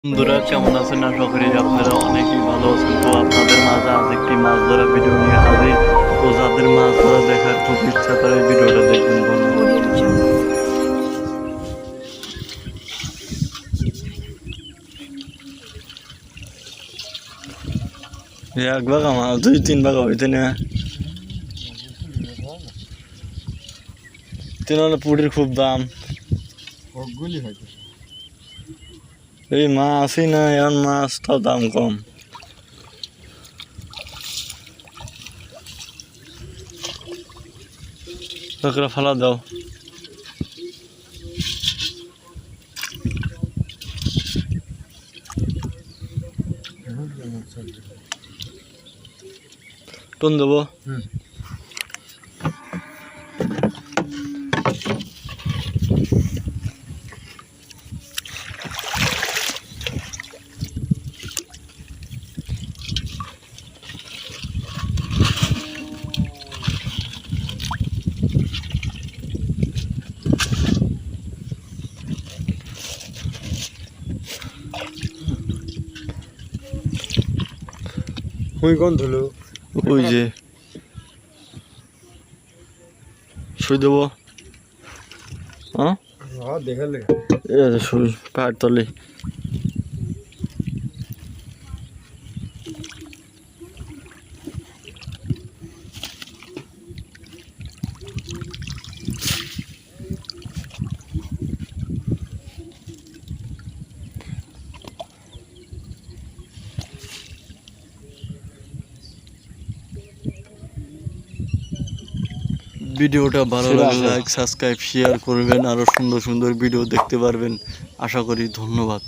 বন্ধুরা কেমন আছেন? আশা করি আপনারা অনেকেই ভালো আছেন। তো আপনাদের মাঝে আজ একটি মাছ ধরা ভিডিও নিয়ে হাজির। তো যাদের মাছ ধরা দেখার খুব ইচ্ছা করে ভিডিওটা দেখবেন বন্ধু। এক ভাগা মাছ 2-3 ভাগা হইতে না তিন পুটির খুব দাম। এই মাছই না, এখন মাছটাও দাম কম। লোকরা ফালা দাও। টন দেবো। ওই কোন ধুলো ওই যে শুই দেবো। হ্যাঁ দেখালে শুই পাহাড় তলে। ভিডিওটা ভালো লাগলে লাইক সাবস্ক্রাইব শেয়ার করবেন, আরো সুন্দর সুন্দর ভিডিও দেখতে পারবেন আশা করি। ধন্যবাদ।